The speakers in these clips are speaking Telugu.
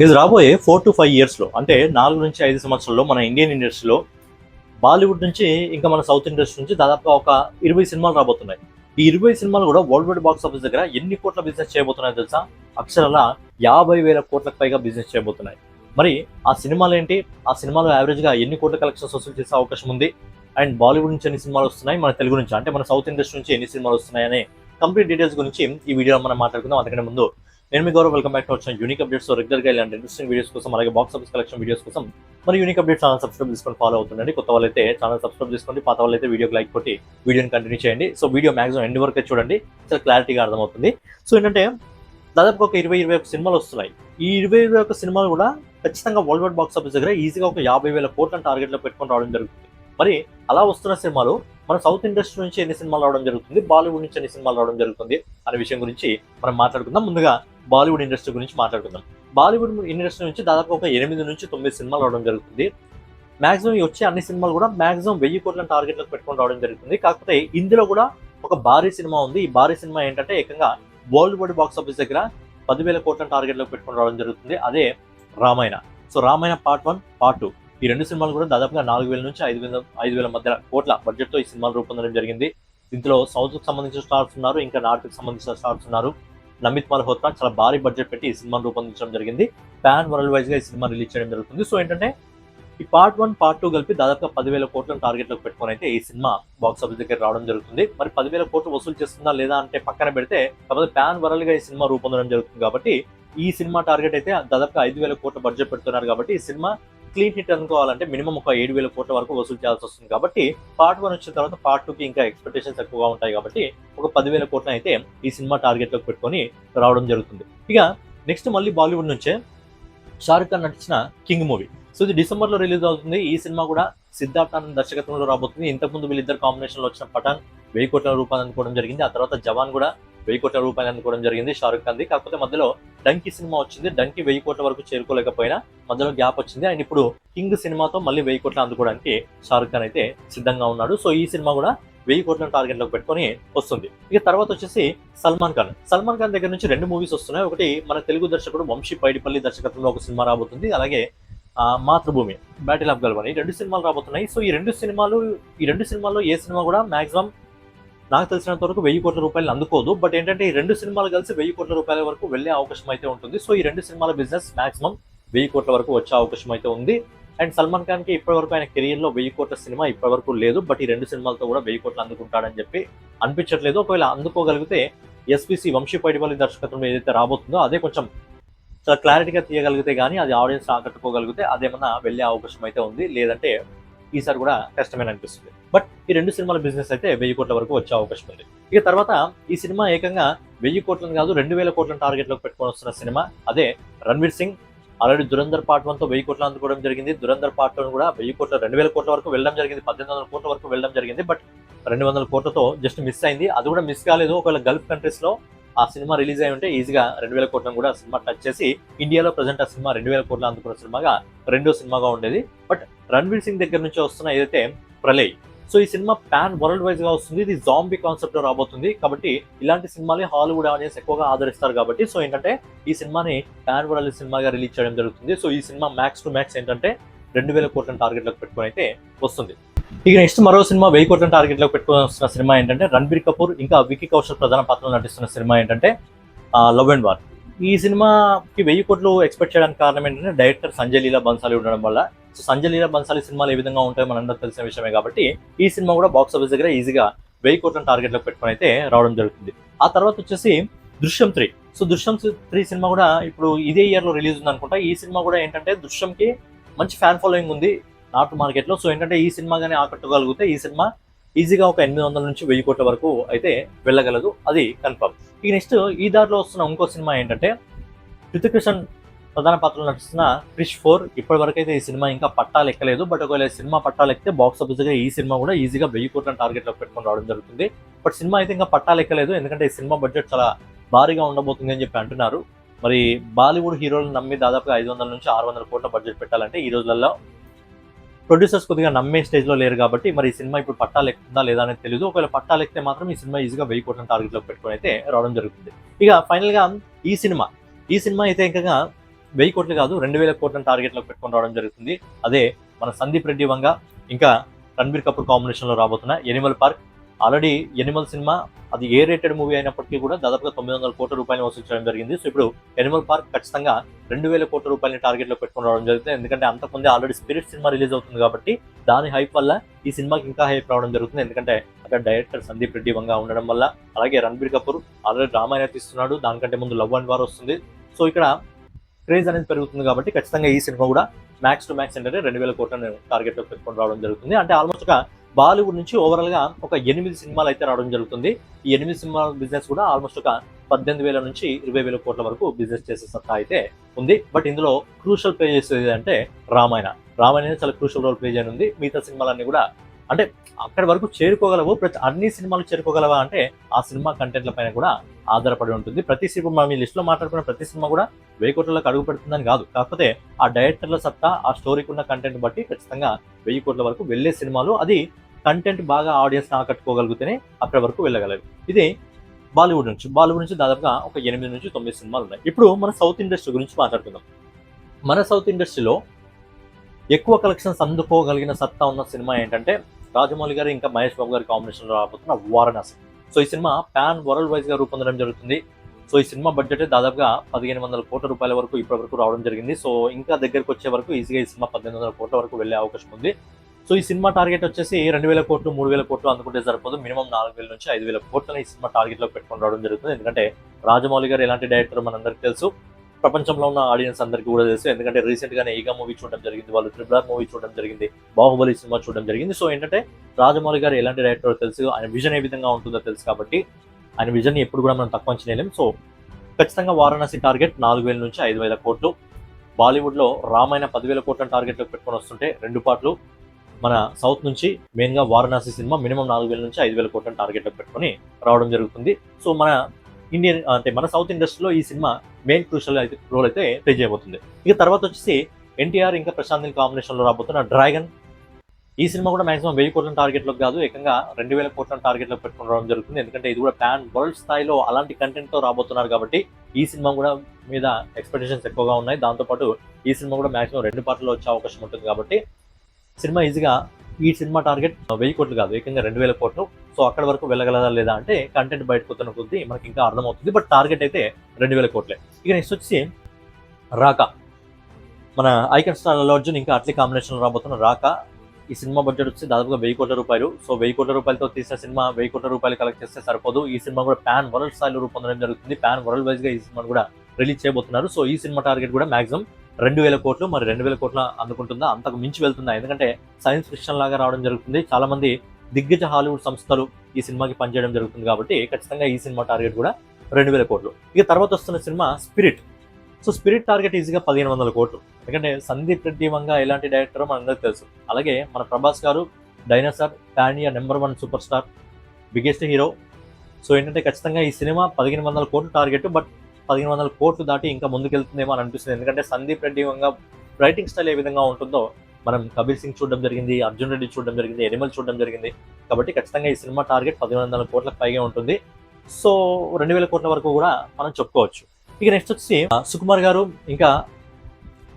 ఇది రాబోయే 4 to 5 ఇయర్స్లో, అంటే 4 నుంచి 5 సంవత్సరాల్లో మన ఇండియన్ ఇండస్ట్రీలో బాలీవుడ్ నుంచి ఇంకా మన సౌత్ ఇండస్ట్రీ నుంచి దాదాపుగా ఒక 20 సినిమాలు రాబోతున్నాయి. ఈ 20 సినిమాలు కూడా వరల్డ్ వైడ్ బాక్స్ ఆఫీస్ దగ్గర ఎన్ని కోట్ల బిజినెస్ చేయబోతున్నాయో తెలుసా? అక్షరాల 50,000 కోట్లకు పైగా బిజినెస్ చేయబోతున్నాయి. మరి ఆ సినిమాలు ఏంటి? ఆ సినిమాలో యావరేజ్గా ఎన్ని కోట్ల కలెక్షన్స్ వసూలు చేసే అవకాశం ఉంది? అండ్ బాలీవుడ్ నుంచి ఎన్ని సినిమాలు వస్తున్నాయి, మన తెలుగు నుంచి అంటే మన సౌత్ ఇండస్ట్రీ నుంచి ఎన్ని సినిమాలు వస్తున్నాయి అనే కంప్లీట్ డీటెయిల్స్ గురించి ఈ వీడియోలో మనం మాట్లాడుకుందాం. అంతకంటే ముందు నేను మీ గౌరవ్, వెల్కమ్ బ్యాక్ టు వచ్చిన యూనిక్ అప్డేట్స్. రెగ్యులర్గా ఇలాంటి ఇంట్రెస్టింగ్ వీడియోస్ కోసం, అలాగే బాక్స్ ఆఫీస్ కలెక్షన్ వీడియోస్ కోసం మరి యూనిక్ అప్డేట్ ఛానల్ సబ్స్క్రైబ్ చేసుకొని ఫాలో అవుతుండండి. కొత్త వాళ్ళైతే ఛానల్ సబ్స్క్రైబ్ చేసుకోండి, పాత వాళ్ళైతే వీడియోకి లైక్ కొట్టి వీడియోని కంటిన్యూ చేయండి. సో వీడియో మాక్సిమం ఎండ్ వరకు చూడండి, చాలా క్లారిటీగా అర్థమవుతుంది. సో ఏంటంటే దాదాపు ఒక 20-21 సినిమాలు వస్తున్నాయి. ఈ 20-21 సినిమాలు కూడా ఖచ్చితంగా వరల్డ్ వైడ్ బాక్స్ ఆఫీస్ దగ్గర ఈజీగా ఒక 50,000 కోట్ల టార్గెట్లో పెట్టుకొని రావడం జరుగుతుంది. మరి అలా వస్తున్న సినిమాలు మన సౌత్ ఇండస్ట్రీ నుంచి ఎన్ని సినిమాలు రావడం జరుగుతుంది, బాలీవుడ్ నుంచి ఎన్ని సినిమాలు రావడం జరుగుతుంది అనే విషయం గురించి మనం మాట్లాడుకుందాం. ముందుగా బాలీవుడ్ ఇండస్ట్రీ గురించి మాట్లాడుకుందాం. బాలీవుడ్ ఇండస్ట్రీ నుంచి దాదాపు ఒక 8-9 సినిమాలు రావడం జరుగుతుంది. మాక్సిమం వచ్చే అన్ని సినిమాలు కూడా మాక్సిమం 1000 కోట్ల టార్గెట్లకు పెట్టుకొని రావడం జరుగుతుంది. కాకపోతే ఇందులో కూడా ఒక భారీ సినిమా ఉంది. ఈ భారీ సినిమా ఏంటంటే ఏకంగా వరల్డ్ వైడ్ బాక్స్ ఆఫీస్ దగ్గర 10,000 కోట్ల టార్గెట్లకు పెట్టుకొని రావడం జరుగుతుంది. అదే Ramayana. So Ramayana part 1, part 2 ఈ రెండు సినిమాలు కూడా దాదాపుగా 4,000 నుంచి 5,000 మధ్య కోట్ల బడ్జెట్తో ఈ సినిమాలు రూపొందడం జరిగింది. ఇందులో సౌత్కి సంబంధించిన స్టార్స్ ఉన్నారు, ఇంకా నార్త్కి సంబంధించిన స్టార్స్ ఉన్నారు. నమిత్ మల్హోత్రా చాలా భారీ బడ్జెట్ పెట్టి ఈ సినిమాను రూపొందించడం జరిగింది. పాన్ వరల్డ్ వైజ్ గా ఈ సినిమా రిలీజ్ చేయడం జరుగుతుంది. సో ఏంటంటే ఈ పార్ట్ 1, పార్ట్ 2 కలిపి దాదాపుగా 10,000 కోట్ల టార్గెట్లకు పెట్టుకొని అయితే ఈ సినిమా బాక్స్ ఆఫీస్ దగ్గర రావడం జరుగుతుంది. మరి 10,000 కోట్లు వసూలు చేస్తుందా లేదా అంటే పక్కన పెడితే, కాకపోతే పాన్ వరల్డ్ గా ఈ సినిమా రూపొందడం జరుగుతుంది కాబట్టి ఈ సినిమా టార్గెట్ అయితే దాదాపుగా 5,000 కోట్ల బడ్జెట్ పెడుతున్నారు. కాబట్టి ఈ సినిమా క్లీన్ హిట్ అనుకోవాలంటే మినిమం ఒక 7,000 కోట్ల వరకు వసూలు చేయాల్సి వస్తుంది. కాబట్టి పార్ట్ 1 వచ్చిన తర్వాత పార్ట్ 2కి ఇంకా ఎక్స్పెక్టేషన్స్ ఎక్కువగా ఉంటాయి. కాబట్టి ఒక 10,000 కోట్ల అయితే ఈ సినిమా టార్గెట్లోకి పెట్టుకొని రావడం జరుగుతుంది. ఇక నెక్స్ట్ మళ్ళీ బాలీవుడ్ నుంచే షారుఖ్ ఖాన్ నటించిన కింగ్ మూవీ. సో ఇది డిసెంబర్లో రిలీజ్ అవుతుంది. ఈ సినిమా కూడా సిద్ధార్థ్ ఆనంద్ దర్శకత్వంలో రాబోతుంది. ఇంతకుముందు వీళ్ళిద్దరు కాంబినేషన్లో వచ్చిన పఠాన్ 1000 కోట్ల రూపాయలు అనుకోవడం జరిగింది. ఆ తర్వాత జవాన్ కూడా 1000 కోట్ల రూపాయలు అనుకోవడం జరిగింది షారుఖ్ ఖాన్ది. కాకపోతే మధ్యలో డంకీ సినిమా వచ్చింది. డంకీ 1000 కోట్ల వరకు చేరుకోలేకపోయినా మధ్యలో గ్యాప్ వచ్చింది. అండ్ ఇప్పుడు కింగ్ సినిమాతో మళ్ళీ 1000 కోట్ల అందుకోవడానికి షారుఖ్ ఖాన్ అయితే సిద్ధంగా ఉన్నాడు. సో ఈ సినిమా కూడా 1000 కోట్ల టార్గెట్లోకి పెట్టుకొని వస్తుంది. ఇక తర్వాత వచ్చేసి సల్మాన్ ఖాన్ దగ్గర నుంచి 2 మూవీస్ వస్తున్నాయి. ఒకటి మన తెలుగు దర్శకుడు వంశీ పైడిపల్లి దర్శకత్వంలో ఒక సినిమా రాబోతుంది. అలాగే మాతృభూమి, బ్యాటిల్ ఆఫ్ గల్వాన్, ఈ 2 సినిమాలు రాబోతున్నాయి. సో ఈ రెండు సినిమాల్లో ఏ సినిమా కూడా మాక్సిమం నాకు తెలిసినంత వరకు 1000 కోట్ల రూపాయలు అందుకోదు. బట్ ఏంటంటే ఈ 2 సినిమాలు కలిసి 1000 కోట్ల రూపాయల వరకు వెళ్ళే అవకాశం అయితే ఉంటుంది. సో ఈ 2 సినిమాల బిజినెస్ మాక్సిమం 1000 కోట్ల వరకు వచ్చే అవకాశం అయితే ఉంది. అండ్ సల్మాన్ ఖాన్ కి ఇప్పటివరకు ఆయన కెరియర్లో 1000 కోట్ల సినిమా ఇప్పటివరకు లేదు. బట్ ఈ 2 సినిమాలతో కూడా 1000 కోట్లు అందుకుంటాడని చెప్పి అనిపించట్లేదు. ఒకవేళ అందుకోగలిగితే ఎస్పీసీ వంశీ పైడిపల్లి దర్శకత్వంలో ఏదైతే రాబోతుందో అదే కొంచెం చాలా క్లారిటీగా తీయగలిగితే కానీ, అది ఆడియన్స్ ఆకట్టుకోగలిగితే అదేమన్నా వెళ్ళే అవకాశం అయితే ఉంది. లేదంటే ఈసారి కూడా కష్టమేని అనిపిస్తుంది. బట్ ఈ 2 సినిమాల బిజినెస్ అయితే 1000 కోట్ల వరకు వచ్చే అవకాశం ఉంది. ఇక తర్వాత ఈ సినిమా ఏకంగా 1000 కోట్లను కాదు 2,000 కోట్ల టార్గెట్లోకి పెట్టుకొని వస్తున్న సినిమా అదే రణ్వీర్ సింగ్. ఆల్రెడీ దురంధర్ పార్ట్ 1తో 1000 కోట్లు అందుకోవడం జరిగింది. దురంధర్ పార్ట్ 2 కూడా 1000 కోట్ల 2,000 కోట్ల వరకు వెళ్ళడం జరిగింది. 1,800 కోట్ల వరకు వెళ్ళడం జరిగింది. బట్ 200 కోట్లతో జస్ట్ మిస్ అయింది. అది కూడా మిస్ కాలేదు. ఒకవేళ గల్ఫ్ కంట్రీస్ లో ఆ సినిమా రిలీజ్ అయి ఉంటే ఈజీగా 2,000 కోట్లను కూడా సినిమా టచ్ చేసి ఇండియాలో ప్రజెంట్ ఆ సినిమా 2,000 కోట్లు అందుకున్న సినిమాగా రెండో సినిమాగా ఉండేది. బట్ రణ్వీర్ సింగ్ దగ్గర నుంచి వస్తున్న ఏదైతే ప్రళయ్, సో ఈ సినిమా పాన్ వరల్డ్ వైజ్ గా వస్తుంది. ఇది జాంబీ కాన్సెప్ట్ లో రాబోతుంది. కాబట్టి ఇలాంటి సినిమాలే హాలీవుడ్ ఆడియన్స్ ఎక్కువగా ఆదరిస్తారు. కాబట్టి సో ఏంటంటే ఈ సినిమాని పాన్ వరల్డ్ సినిమాగా రిలీజ్ చేయడం జరుగుతుంది. సో ఈ సినిమా మ్యాక్స్ టు మ్యాక్స్ ఏంటంటే 2,000 కోట్ల టార్గెట్లకు పెట్టుకొని అయితే వస్తుంది. ఇక నెక్స్ట్ మరో సినిమా 1000 కోట్ల టార్గెట్లోకి పెట్టుకొని వస్తున్న సినిమా ఏంటంటే రణబీర్ కపూర్ ఇంకా వికీ కౌశల్ ప్రధాన పాత్రలో నటిస్తున్న సినిమా ఏంటంటే లవ్ అండ్ వార్. ఈ సినిమాకి 1000 కోట్లు ఎక్స్పెక్ట్ చేయడానికి కారణం ఏంటంటే డైరెక్టర్ సంజయ్ లీలా బన్సాలి ఉండడం వల్ల. సో సంజయ్ లీలా బన్సాలి సినిమాలు ఏ విధంగా ఉంటాయో మనందరూ తెలిసిన విషయమే. కాబట్టి ఈ సినిమా కూడా బాక్స్ ఆఫీస్ దగ్గర ఈజీగా 1000 కోట్ల టార్గెట్లోకి పెట్టుకొని అయితే రావడం జరుగుతుంది. ఆ తర్వాత వచ్చేసి దృశ్యం 3. సో దృశ్యం 3 సినిమా కూడా ఇప్పుడు ఇదే ఇయర్ లో రిలీజ్ ఉంది అనుకుంటా. ఈ సినిమా కూడా ఏంటంటే దృశ్యంకి మంచి ఫ్యాన్ ఫాలోయింగ్ ఉంది నార్త్ మార్కెట్ లో. సో ఏంటంటే ఈ సినిమా కానీ ఆకట్టుకోగలిగితే ఈ సినిమా ఈజీగా ఒక 800 నుంచి 1000 కోట్ల వరకు అయితే వెళ్ళగలదు, అది కన్ఫర్మ్. ఇక నెక్స్ట్ ఈ దారిలో వస్తున్న ఇంకో సినిమా ఏంటంటే హృతిక్ రోషన్ ప్రధాన పాత్రలో నటిస్తున్న క్రిష్ 4. ఇప్పటి వరకు అయితే ఈ సినిమా ఇంకా పట్టాలు ఎక్కలేదు. బట్ ఒకవేళ సినిమా పట్టాలు ఎక్కితే బాక్స్ ఆఫీస్ దగ్గర ఈ సినిమా కూడా ఈజీగా 1000 కోట్ల టార్గెట్లో పెట్టుకొని రావడం జరుగుతుంది. బట్ సినిమా అయితే ఇంకా పట్టాలు ఎక్కలేదు, ఎందుకంటే ఈ సినిమా బడ్జెట్ చాలా భారీగా ఉండబోతుంది అని చెప్పి అంటున్నారు. మరి బాలీవుడ్ హీరోలు నమ్మి దాదాపుగా 500 నుంచి 600 కోట్ల బడ్జెట్ పెట్టాలంటే ఈ రోజులలో ప్రొడ్యూసర్స్ కొద్దిగా నమ్మే స్టేజ్లో లేరు. కాబట్టి మరి ఈ సినిమా ఇప్పుడు పట్టాలు ఎక్కుతుందా లేదా అనేది తెలియదు. ఒకవేళ పట్టాలు ఎక్కితే మాత్రం ఈ సినిమా ఈజీగా 1000 కోట్ల టార్గెట్లో పెట్టుకొని అయితే రావడం జరుగుతుంది. ఇక ఫైనల్గా ఈ సినిమా అయితే ఇంకా 1000 కోట్లు కాదు 2000 కోట్ల టార్గెట్లో పెట్టుకొని రావడం జరుగుతుంది. అదే మన సందీప్ రెడ్డి వంగ ఇంకా రణబీర్ కపూర్ కాంబినేషన్లో రాబోతున్న Animal park. Already Animal cinema అది ఏ రేటెడ్ మూవీ అయినప్పటికీ కూడా దాదాపుగా 900 కోట్ల రూపాయలు వసూలు చేయడం జరిగింది. సో ఇప్పుడు ఎనిమల్ పార్క్ ఖచ్చితంగా 2000 కోట్ల రూపాయలని టార్గెట్లో పెట్టుకుని రావడం జరుగుతుంది. ఎందుకంటే అంతకుముందే ఆల్రెడీ స్పిరిట్ సినిమా రిలీజ్ అవుతుంది కాబట్టి దాని హైప్ వల్ల ఈ సినిమాకి ఇంకా హైప్ రావడం జరుగుతుంది. ఎందుకంటే అక్కడ డైరెక్టర్ సందీప్ రెడ్డి వంగ ఉండడం వల్ల, అలాగే రణబీర్ కపూర్ ఆల్రెడీ రామాయణ తీస్తున్నాడు, దానికంటే ముందు లవ్ అండ్ వార్ వస్తుంది. సో ఇక్కడ క్రేజ్ అనేది పెరుగుతుంది కాబట్టి ఖచ్చితంగా ఈ సినిమా కూడా మ్యాక్స్ టు మ్యాక్స్ అంటే 2000 కోట్లను టార్గెట్లో పెట్టుకొని రావడం జరుగుతుంది. అంటే ఆల్మోస్ట్ ఒక బాలీవుడ్ నుంచి ఓవరాల్ గా ఒక 8 సినిమాలు అయితే రావడం జరుగుతుంది. ఈ 8 సినిమాల బిజినెస్ కూడా ఆల్మోస్ట్ ఒక 18,000 నుంచి 20,000 కోట్ల వరకు బిజినెస్ చేసే సత్తా అయితే ఉంది. బట్ ఇందులో క్రూషల్ ప్లే చేసేది అంటే రామాయణ చాలా క్రూషల్ రోల్ ప్లే చేయనుంది. మిగతా సినిమాలన్నీ కూడా అంటే అక్కడి వరకు చేరుకోగలవు. అన్ని సినిమాలు చేరుకోగలవా అంటే ఆ సినిమా కంటెంట్ల పైన కూడా ఆధారపడి ఉంటుంది. ప్రతి సినిమా మీ లిస్ట్ లో మాట్లాడుకున్న ప్రతి సినిమా కూడా 1000 కోట్లకు అడుగు పెడుతుందని కాదు. కాకపోతే ఆ డైరెక్టర్ల సత్తా, ఆ స్టోరీకి ఉన్న కంటెంట్ బట్టి ఖచ్చితంగా 1000 కోట్ల వరకు వెళ్లే సినిమాలు, అది కంటెంట్ బాగా ఆడియన్స్ ఆకట్టుకోగలిగితేనే అక్కడి వరకు వెళ్ళగలరు. ఇది బాలీవుడ్ నుంచి దాదాపుగా ఒక 8 నుంచి 9 సినిమాలు ఉన్నాయి. ఇప్పుడు మన సౌత్ ఇండస్ట్రీ గురించి మాట్లాడుకుందాం. మన సౌత్ ఇండస్ట్రీలో ఎక్కువ కలెక్షన్స్ అందుకోగలిగిన సత్తా ఉన్న సినిమా ఏంటంటే రాజమౌళి గారు ఇంకా మహేష్ బాబు గారి కాంబినేషన్ లో రాబోతున్న వారణాసి. సో ఈ సినిమా పాన్ వరల్డ్ వైజ్ గా రూపొందడం జరుగుతుంది. సో ఈ సినిమా బడ్జెట్ దాదాపుగా 1500 కోట్ల రూపాయల వరకు ఇప్పటి వరకు రావడం జరిగింది. సో ఇంకా దగ్గరకు వచ్చే వరకు ఈజీగా ఈ సినిమా 1800 కోట్ల వరకు వెళ్లే అవకాశం ఉంది. సో ఈ సినిమా టార్గెట్ వచ్చేసి 2000 కోట్లు 3000 కోట్లు అందుకుంటే సరిపోదు. మినిమం 4000 నుంచి 5000 కోట్లని ఈ సినిమా టార్గెట్ లో పెట్టుకొని రావడం జరుగుతుంది. ఎందుకంటే రాజమౌళి గారు ఎలాంటి డైరెక్టర్ మనందరికీ తెలుసు, ప్రపంచంలో ఉన్న ఆడియన్స్ అందరికీ కూడా తెలుసు. ఎందుకంటే రీసెంట్ గానే ఈగా మూవీ చూడడం జరిగింది, వాళ్ళు త్రిబుల్ ఆర్ మూవీ చూడడం జరిగింది, బాహుబలి సినిమా చూడడం జరిగింది. సో ఏంటంటే రాజమౌళి గారు ఎలాంటి డైరెక్టర్ తెలుసు, ఆయన విజన్ ఏ విధంగా ఉంటుందో తెలుసు కాబట్టి ఆయన విజన్ ఎప్పుడు కూడా మనం తక్కువ అంచనేయలేం. సో ఖచ్చితంగా వారణాసి టార్గెట్ 4000 నుంచి 5000 కోట్లు. బాలీవుడ్ లో రామాయణ 10,000 కోట్ల టార్గెట్ లో పెట్టుకొని వస్తుంటే 2 పార్ట్లు. మన సౌత్ నుంచి మెయిన్ గా వారణాసి సినిమా మినిమం 4000 నుంచి 5000 కోట్ల టార్గెట్ లో పెట్టుకొని రావడం జరుగుతుంది. సో మన ఇండియన్ అంటే మన సౌత్ ఇండస్ట్రీలో ఈ సినిమా మెయిన్ క్రూషల్ అయితే రోల్ అయితే ప్లే చేయబోతుంది. ఇక తర్వాత వచ్చేసి ఎన్టీఆర్ ఇంకా ప్రశాంత్ నీల్ కాంబినేషన్ లో రాబోతున్న డ్రాగన్. ఈ సినిమా కూడా మాక్సిమం 1000 కోట్ల టార్గెట్ లో కాదు, ఏకంగా 2000 కోట్ల టార్గెట్ లో పెట్టుకుని రావడం జరుగుతుంది. ఎందుకంటే ఇది కూడా పాన్ వరల్డ్ స్థాయిలో అలాంటి కంటెంట్ తో రాబోతున్నారు కాబట్టి ఈ సినిమా కూడా మీద ఎక్స్పెక్టేషన్స్ ఎక్కువగా ఉన్నాయి. దాంతోపాటు ఈ సినిమా కూడా మాక్సిమం 2 పార్ట్లో వచ్చే అవకాశం ఉంటుంది కాబట్టి సినిమా ఈజీగా ఈ సినిమా టార్గెట్ 1000 కోట్లు కాదు, ఏకంగా 2000 కోట్లు. సో అక్కడ వరకు వెళ్ళగలదా లేదా అంటే కంటెంట్ బయటకు వస్తున్న కొద్దీ మనకి ఇంకా అర్థమవుతుంది. బట్ టార్గెట్ అయితే 2000 కోట్లే. ఇక నెక్స్ట్ వచ్చి రాకా. మన ఐకన్ స్టార్ అల్లు అర్జున్ ఇంకా అట్లీ కాంబినేషన్ రాబోతున్న రాకా. ఈ సినిమా బడ్జెట్ వచ్చి దాదాపుగా 1000 కోట్ల రూపాయలు. సో 1000 కోట్ల రూపాయలతో తీసిన సినిమా 1000 కోట్ల రూపాయలు కలెక్ట్ చేస్తే సరిపోదు. ఈ సినిమా కూడా పాన్ వరల్డ్ స్థాయిలో రూపొందడం జరుగుతుంది. పాన్ వరల్డ్ వైజ్ గా ఈ సినిమాను కూడా రిలీజ్ చేయబోతున్నారు. సో ఈ సినిమా టార్గెట్ కూడా మాక్సిమం 2000 కోట్లు. మరి 2000 కోట్ల అందుకుంటుందా, అంతకు మించి వెళ్తుందా? ఎందుకంటే సైన్స్ ఫిక్షన్ లాగా రావడం జరుగుతుంది. చాలా మంది దిగ్గజ హాలీవుడ్ సంస్థలు ఈ సినిమాకి పనిచేయడం జరుగుతుంది కాబట్టి ఖచ్చితంగా ఈ సినిమా టార్గెట్ కూడా 2000 కోట్లు. ఇక తర్వాత వస్తున్న cinema spirit. So spirit target ఈజీగా 1500 కోట్లు. ఎందుకంటే సందీప్ రెడ్డి వంగ ఎలాంటి డైరెక్టరో మనందరికీ తెలుసు. అలాగే మన ప్రభాస్ గారు dinosaur pan India #1 super star, biggest hero. So ఏంటంటే ఖచ్చితంగా ఈ సినిమా 1500 కోట్లు టార్గెట్. బట్ 1500 కోట్లు దాటి ఇంకా ముందుకెళ్తుందేమో అని అనిపిస్తుంది. ఎందుకంటే సందీప్ రెడ్డి వంగ రైటింగ్ స్టైల్ ఏ విధంగా ఉంటుందో మనం కబీర్ సింగ్ చూడడం జరిగింది, అర్జున్ రెడ్డి చూడడం జరిగింది, ఎనిమల్ చూడడం జరిగింది. కాబట్టి ఖచ్చితంగా ఈ సినిమా టార్గెట్ 1500 కోట్లకు పైగా ఉంటుంది. సో 2000 కోట్ల వరకు కూడా మనం చెప్పుకోవచ్చు. ఇక నెక్స్ట్ వచ్చి సుకుమార్ గారు ఇంకా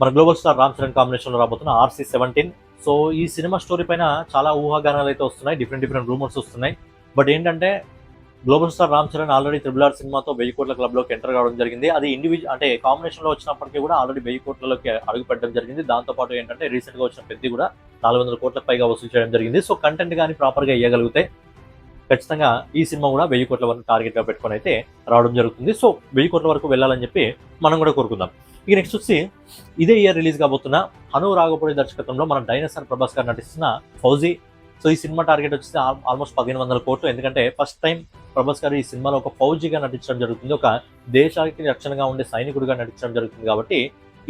మన global star Ram Charan combination లో రాబోతున్న RC-17. సో ఈ సినిమా స్టోరీ పైన చాలా ఊహాగానాలు అయితే వస్తున్నాయి, డిఫరెంట్ రూమర్స్ వస్తున్నాయి. బట్ ఏంటంటే global star Ram Charan already triple R సినిమాతో 1000 కోట్ల క్లబ్ లోకి ఎంటర్ కావడం జరిగింది. అది ఇండివిజువల్ అంటే కాంబినేషన్ లో వచ్చినప్పటికీ కూడా ఆల్రెడీ 1000 కోట్లలోకి అడుగు పెట్టడం జరిగింది. దాంతోపాటు ఏంటంటే రీసెంట్ గా వచ్చిన పెద్ద కూడా 400 కోట్లకు పైగా వసూలు చేయడం జరిగింది. సో కంటెంట్ కానీ ప్రాపర్ గా ఇవ్వగలిగితే ఖచ్చితంగా ఈ సినిమా కూడా 1000 కోట్ల వరకు టార్గెట్ గా పెట్టుకొని అయితే రావడం జరుగుతుంది. సో 1000 కోట్ల వరకు వెళ్ళాలని చెప్పి మనం కూడా కోరుకుందాం. ఇక నెక్స్ట్ వచ్చి ఇదే ఇయర్ రిలీజ్ కాబోతున్న హను రాఘపూడి దర్శకత్వంలో మన డైనోసార్ ప్రభాస్ గారు నటిస్తున్న ఫౌజీ. సో ఈ సినిమా టార్గెట్ వచ్చేసి ఆల్మోస్ట్ 1500 కోట్లు. ఎందుకంటే ఫస్ట్ టైం ప్రభాస్ గారు ఈ సినిమాలో ఒక ఫౌజీగా నటించడం జరుగుతుంది, ఒక దేశానికి రక్షణగా ఉండే సైనికుడిగా నటించడం జరుగుతుంది. కాబట్టి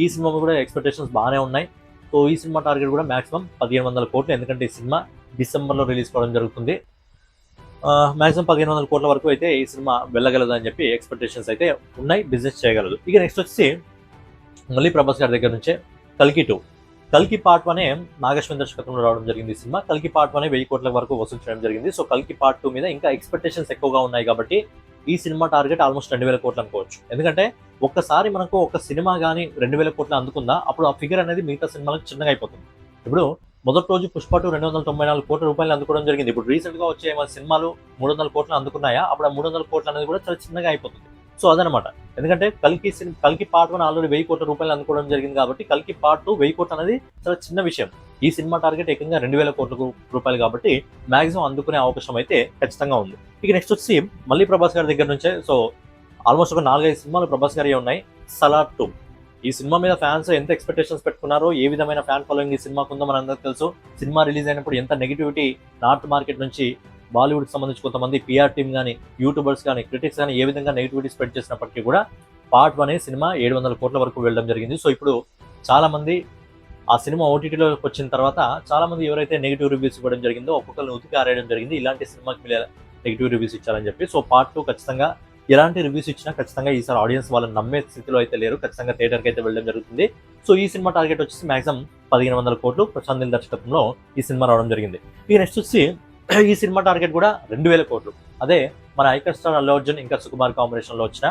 ఈ సినిమా కూడా ఎక్స్పెక్టేషన్స్ బాగానే ఉన్నాయి. సో ఈ సినిమా టార్గెట్ కూడా మాక్సిమం 1500 కోట్లు. ఎందుకంటే ఈ సినిమా డిసెంబర్లో రిలీజ్ కావడం జరుగుతుంది. మాక్సిమం 1500 కోట్ల వరకు అయితే ఈ సినిమా వెళ్ళగలదు అని చెప్పి ఎక్స్పెక్టేషన్స్ అయితే ఉన్నాయి, బిజినెస్ చేయగలదు. ఇక నెక్స్ట్ వచ్చి మళ్ళీ ప్రభాస్ గారి దగ్గర నుంచే కల్కి 2. కల్కి పార్ట్ 1 నాగేశ్వర దర్శకత్వంలో రావడం జరిగింది. ఈ సినిమా కల్కి పార్ట్ 1 1000 కోట్ల వరకు వసూలు చేయడం జరిగింది. సో కల్కి పార్ట్ 2 మీద ఇంకా ఎక్స్పెక్టేషన్స్ ఎక్కువగా ఉన్నాయి కాబట్టి ఈ సినిమా టార్గెట్ ఆల్మోస్ట్ 2,000 కోట్లు అనుకోవచ్చు. ఎందుకంటే ఒక్కసారి మనకు ఒక సినిమా కానీ 2,000 కోట్లు అందుకుందా అప్పుడు ఆ ఫిగర్ అనేది మిగతా సినిమాలకు చిన్నగా అయిపోతుంది. ఇప్పుడు మొదటి రోజు పుష్ప 2 294 కోట్ల రూపాయలు అందుకోవడం జరిగింది. ఇప్పుడు రీసెంట్గా వచ్చే మన సినిమాలు 300 కోట్లు అందుకున్నాయా అప్పుడు ఆ 300 కోట్లు అనేది కూడా చాలా చిన్నగా అయిపోతుంది. సో అదనమాట. ఎందుకంటే కల్కి పార్ట్ 1 ఆల్రెడీ 1000 కోట్ల రూపాయలు అందుకోవడం జరిగింది కాబట్టి కల్కి పార్ట్ 2 1000 కోట్లు అనేది చాలా చిన్న విషయం. ఈ సినిమా టార్గెట్ ఏకంగా 2,000 కోట్ల రూపాయలు కాబట్టి మాక్సిమం అందుకునే అవకాశం అయితే ఖచ్చితంగా ఉంది. ఇక నెక్స్ట్ వచ్చి మళ్ళీ ప్రభాస్ గారి దగ్గర నుంచే సో ఆల్మోస్ట్ ఒక 4-5 సినిమాలు ప్రభాస్ గారి ఉన్నాయి. సలార్ 2 ఈ సినిమా మీద ఫ్యాన్స్ ఎంత ఎక్స్పెక్టేషన్స్ పెట్టుకున్నారో, ఏ విధమైన ఫ్యాన్ ఫాలోయింగ్ ఈ సినిమాకు ఉందో మనందరికీ తెలుసు. సినిమా రిలీజ్ అయినప్పుడు ఎంత నెగిటివిటీ నార్త్ మార్కెట్ నుంచి బాలీవుడ్కి సంబంధించి కొంతమంది పిఆర్ టీమ్ కానీ, యూట్యూబర్స్ కానీ, క్రిటిక్స్ కానీ ఏ విధంగా నెగిటివిటీ స్ప్రెడ్ చేసినప్పటికీ కూడా పార్ట్ 1 సినిమా 700 కోట్ల వరకు వెళ్ళడం జరిగింది. సో ఇప్పుడు చాలామంది ఆ సినిమా ఓటీటీలోకి వచ్చిన తర్వాత చాలామంది ఎవరైతే నెగిటివ్ రివ్యూస్ ఇవ్వడం జరిగిందో ఒక్కొక్కరిని ఉతికి ఆరేయడం జరిగింది. ఇలాంటి సినిమాకి మీరు నెగిటివ్ రివ్యూస్ ఇచ్చారని చెప్పి. సో పార్ట్ 2 ఖచ్చితంగా ఎలాంటి రివ్యూస్ ఇచ్చినా ఖచ్చితంగా ఈసారి ఆడియన్స్ వాళ్ళని నమ్మే స్థితిలో అయితే లేరు. ఖచ్చితంగా థియేటర్కి అయితే వెళ్ళడం జరుగుతుంది. సో ఈ సినిమా టార్గెట్ వచ్చేసి మాక్సిమం 1,500 కోట్లు ప్రశాంత్ నీల్ దర్శకత్వంలో ఈ సినిమా రావడం జరిగింది. ఇక నెక్స్ట్ వచ్చి ఈ సినిమా టార్గెట్ కూడా 2,000 కోట్లు. అదే మన ఐకాన్ స్టార్ అల్లు అర్జున్ ఇంకా సుకుమార్ కాంబినేషన్లో వచ్చిన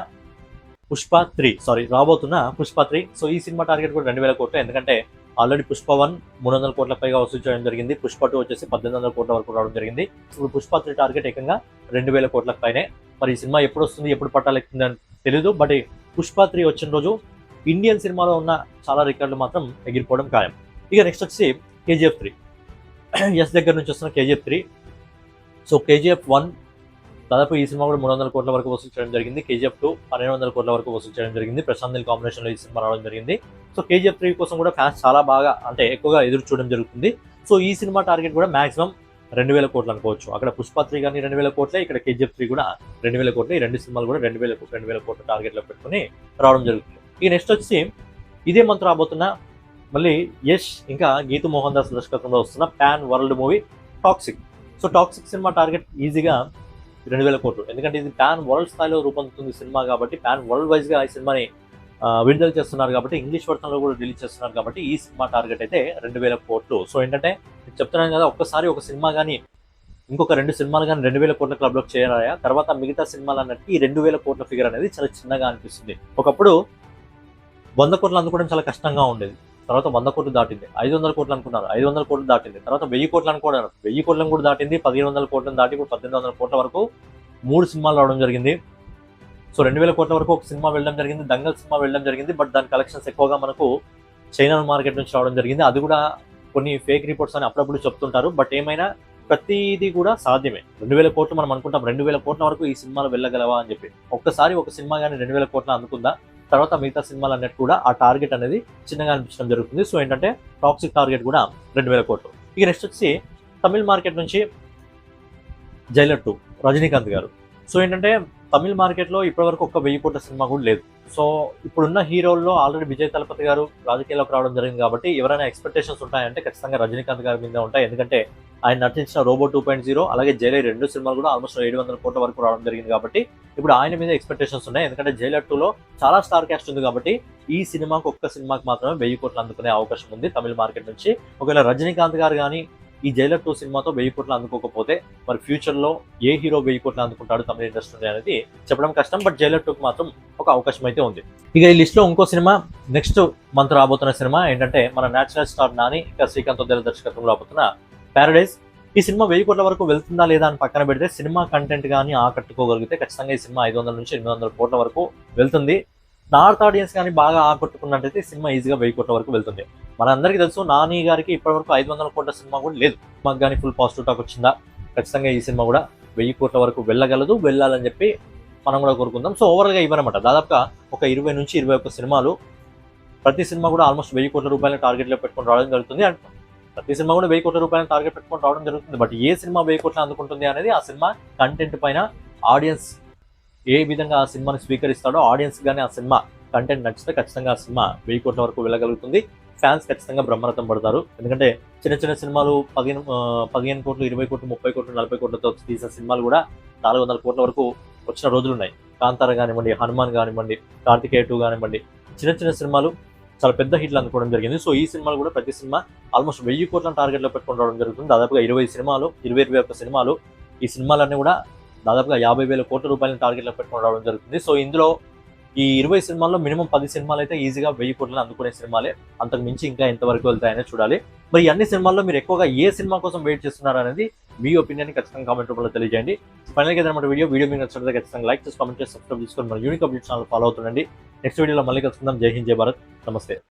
రాబోతున్న పుష్ప 3. సో ఈ సినిమా టార్గెట్ కూడా 2,000 కోట్లు. ఎందుకంటే ఆల్రెడీ పుష్ప 1 300 కోట్ల పైగా వసూలు చేయడం జరిగింది. పుష్ప 2 వచ్చేసి 1,800 కోట్ల వరకు రావడం జరిగింది. ఇప్పుడు పుష్ప 3 టార్గెట్ ఏకంగా 2,000 కోట్ల పైనే. మరి ఈ సినిమా ఎప్పుడు వస్తుంది, ఎప్పుడు పట్టాలెక్కుతుంది అని తెలియదు. బట్ పుష్ప 3 వచ్చిన రోజు ఇండియన్ సినిమాలో ఉన్న చాలా రికార్డులు మాత్రం ఎగిరిపోవడం ఖాయం. ఇక నెక్స్ట్ వచ్చి KGF 3 ఎస్ దగ్గర నుంచి వస్తున్న KGF 3. సో KGF 1 దాదాపు ఈ సినిమా కూడా 300 కోట్ల వరకు వసూలు చేయడం జరిగింది. KGF 2 1,200 కోట్ల వరకు వసూలు చేయడం జరిగింది. ప్రశాంత్ నీల్ కాంబినేషన్లో ఈ సినిమా రావడం జరిగింది. సో KGF 3 కోసం కూడా ఫ్యాన్స్ చాలా బాగా అంటే ఎక్కువగా ఎదురు చూడడం జరుగుతుంది. సో ఈ సినిమా టార్గెట్ కూడా మాక్సిమం 2,000 కోట్లు అనుకోవచ్చు. అక్కడ పుష్ప 3 కానీ 2,000 కోట్లే, ఇక్కడ KGF 3 కూడా 2,000 కోట్లే. ఈ రెండు సినిమాలు కూడా 2,000 కోట్ల టార్గెట్లో పెట్టుకుని రావడం జరుగుతుంది. ఇక నెక్స్ట్ వచ్చి ఇదే మంత్ రాబోతున్న మళ్ళీ యష్ ఇంకా గీతు మోహన్ దాస్ దర్శకత్వంలో వస్తున్న pan world movie toxic. So toxic cinema target ఈజీగా 2,000 కోట్లు. ఎందుకంటే ఇది పాన్ వరల్డ్ స్థాయిలో రూపొందుతుంది సినిమా కాబట్టి, పాన్ వరల్డ్ వైజ్గా ఈ సినిమాని విడుదల చేస్తున్నారు కాబట్టి, ఇంగ్లీష్ వర్షన్లో కూడా రిలీజ్ చేస్తున్నారు కాబట్టి ఈ సినిమా టార్గెట్ అయితే 2,000 కోట్లు. సో ఏంటంటే చెప్తున్నాను కదా, ఒక్కసారి ఒక సినిమా కానీ ఇంకొక 2 సినిమాలు కానీ 2,000 కోట్ల క్లబ్లోకి చేరాయా తర్వాత మిగతా సినిమాలు అన్నట్టు ఈ 2,000 కోట్ల ఫిగర్ అనేది చాలా చిన్నగా అనిపిస్తుంది. ఒకప్పుడు 100 కోట్లు అందుకోవడం చాలా కష్టంగా ఉండేది. తర్వాత 100 కోట్లు దాటింది. 500 కోట్లు అనుకున్నారు, 500 కోట్లు దాటింది. తర్వాత 1000 కోట్లు అనుకున్నారు, 1000 కోట్లను కూడా దాటింది. 1,500 కోట్లను దాటి ఇప్పుడు 1,800 కోట్ల వరకు 3 సినిమాలు రావడం జరిగింది. సో 2,000 కోట్ల వరకు ఒక సినిమా వెళ్ళడం జరిగింది, దంగల్ సినిమా వెళ్ళడం జరిగింది. బట్ దాని కలెక్షన్స్ ఎక్కువగా మనకు చైనా మార్కెట్ నుంచి రావడం జరిగింది. అది కూడా కొన్ని ఫేక్ రిపోర్ట్స్ అని అప్పుడప్పుడు చెప్తుంటారు. బట్ ఏమైనా ప్రతిదీ కూడా సాధ్యమే. 2,000 కోట్లు మనం అనుకుంటాం, 2,000 కోట్ల వరకు ఈ సినిమాలు వెళ్ళగలవా అని చెప్పి. ఒక్కసారి ఒక సినిమా కానీ 2,000 కోట్ల అందుకుందా తర్వాత మిగతా సినిమాలు అన్నట్టు కూడా ఆ టార్గెట్ అనేది చిన్నగా అనిపించడం జరుగుతుంది. సో ఏంటంటే టాక్సిక్ టార్గెట్ కూడా 2,000 కోట్లు. ఇక నెక్స్ట్ వచ్చి తమిళ మార్కెట్ నుంచి జైలర్ 2 రజనీకాంత్ గారు. సో ఏంటంటే తమిళ మార్కెట్లో ఇప్పటివరకు ఒక 1000 కోట్ల సినిమా కూడా లేదు. సో ఇప్పుడున్న హీరోల్లో ఆల్రెడీ విజయ్ తలపతి గారు రాజకీయాల్లోకి రావడం జరిగింది కాబట్టి ఎవరైనా ఎక్స్పెక్టేషన్స్ ఉంటాయంటే ఖచ్చితంగా రజనీకాంత్ గారి మీద ఉంటాయి. ఎందుకంటే ఆయన నటించిన రోబో 2.0 అలాగే జైలర్ 2 సినిమాలు కూడా ఆల్మోస్ట్ 700 కోట్ల వరకు రావడం జరిగింది కాబట్టి ఇప్పుడు ఆయన మీద ఎక్స్పెక్టేషన్స్ ఉన్నాయి. ఎందుకంటే జైలర్ 2లో చాలా స్టార్ క్యాస్ట్ ఉంది కాబట్టి ఈ సినిమాకు ఒక్క సినిమాకి మాత్రమే 1000 కోట్లు అందుకునే అవకాశం ఉంది తమిళ మార్కెట్ నుంచి. ఒకవేళ రజనీకాంత్ గారు కానీ ఈ జైలర్ 2 సినిమాతో 1000 కోట్లు అందుకోకపోతే మరి ఫ్యూచర్లో ఏ హీరో 1000 కోట్లు అందుకుంటాడు తమిళ ఇండస్ట్రీ అనేది చెప్పడం కష్టం. బట్ జైలర్ 2కి మాత్రం ఒక అవకాశం అయితే ఉంది. ఇక ఈ లిస్ట్లో ఇంకో సినిమా నెక్స్ట్ మంత్ రాబోతున్న సినిమా ఏంటంటే మన నేచురల్ స్టార్ నాని ఇంకా శ్రీకాంత్ వద్దెల దర్శకత్వంలో రాబోతున్న ప్యారడైజ్. ఈ సినిమా 1000 కోట్ల వరకు వెళ్తుందా లేదా అని పక్కన పెడితే సినిమా కంటెంట్ కానీ ఆకట్టుకోగలిగితే ఖచ్చితంగా ఈ సినిమా 500 నుంచి 800 కోట్ల వరకు వెళ్తుంది. నార్త్ ఆడియన్స్ కానీ బాగా ఆకట్టుకున్నట్టయితే సినిమా ఈజీగా 1000 కోట్ల వరకు వెళ్తుంది. మనందరికీ తెలుసు నాని గారికి ఇప్పటివరకు 500 కోట్ల సినిమా కూడా లేదు. మాకు కానీ ఫుల్ పాజిటివ్ టాక్ వచ్చిందా ఖచ్చితంగా ఈ సినిమా కూడా 1000 కోట్ల వరకు వెళ్ళగలదు, వెళ్ళాలని చెప్పి మనం కూడా కోరుకుందాం. సో ఓవరాల్గా ఇవ్వనమాట దాదాపుగా ఒక 20 నుంచి 21 సినిమాలు ప్రతి సినిమా కూడా ఆల్మోస్ట్ 1000 కోట్ల రూపాయల టార్గెట్లో పెట్టుకొని రావడం జరుగుతుంది. అండ్ ప్రతి సినిమా కూడా 1000 కోట్ల రూపాయల టార్గెట్ పెట్టుకొని రావడం జరుగుతుంది. బట్ ఏ సినిమా 1000 కోట్లు అందుకుంటుంది అనేది ఆ సినిమా కంటెంట్ పైన ఆడియన్స్ ఏ విధంగా ఆ సినిమాని స్వీకరిస్తాడో, ఆడియన్స్ కానీ ఆ సినిమా కంటెంట్ నచ్చితే ఖచ్చితంగా ఆ సినిమా 1000 కోట్ల వరకు వెళ్ళగలుగుతుంది. ఫ్యాన్స్ ఖచ్చితంగా బ్రహ్మరథం పడతారు. ఎందుకంటే చిన్న చిన్న సినిమాలు 15 కోట్లు 20 కోట్లు 30 కోట్లు 40 కోట్లతో తీసిన సినిమాలు కూడా 400 కోట్ల వరకు వచ్చిన రోజులు ఉన్నాయి. కాంతార కానివ్వండి, హనుమాన్ కానివ్వండి, కార్తికేయ 2 కానివ్వండి, చిన్న చిన్న సినిమాలు చాలా పెద్ద హిట్లు అందుకోవడం జరిగింది. సో ఈ సినిమాలు కూడా ప్రతి సినిమా ఆల్మోస్ట్ 1000 కోట్ల టార్గెట్లో పెట్టుకొని రావడం జరుగుతుంది. దాదాపుగా 21 సినిమాలు ఈ సినిమాలన్నీ కూడా దాదాపుగా 50,000 కోట్ల రూపాయలని టార్గెట్లో పెట్టుకొని రావడం జరుగుతుంది. సో ఇందులో ఈ 20 సినిమాల్లో మినిమం 10 సినిమాలు అయితే ఈజీగా 1000 కోట్లను అందుకునే సినిమాలే. అంతకు మించి ఇంకా ఎంతవరకు వెళ్తాయనే చూడాలి. మరి ఈ అన్ని సినిమాల్లో మీరు ఎక్కువగా ఏ సినిమా కోసం వెయిట్ చేస్తున్నారు అనేది మీ ఒపీనియన్ ఖచ్చితంగా కామెంట్ రూపంలో తెలియజేయండి. ఫైనల్గా ఏదైనా వీడియో మీకు నచ్చినట్లయితే ఖచ్చితంగా లైక్ చేసి, కామెంట్ చేసి, సబ్స్క్రైబ్ చేసుకొని మన యూనిక్ అప్డేట్స్ ఛానల్ ఫాలో అవుతుండండి. నెక్స్ట్ వీడియోలో మళ్ళీ కలుసుకుందాం. జై హింద్, జై భారత్, నమస్తే.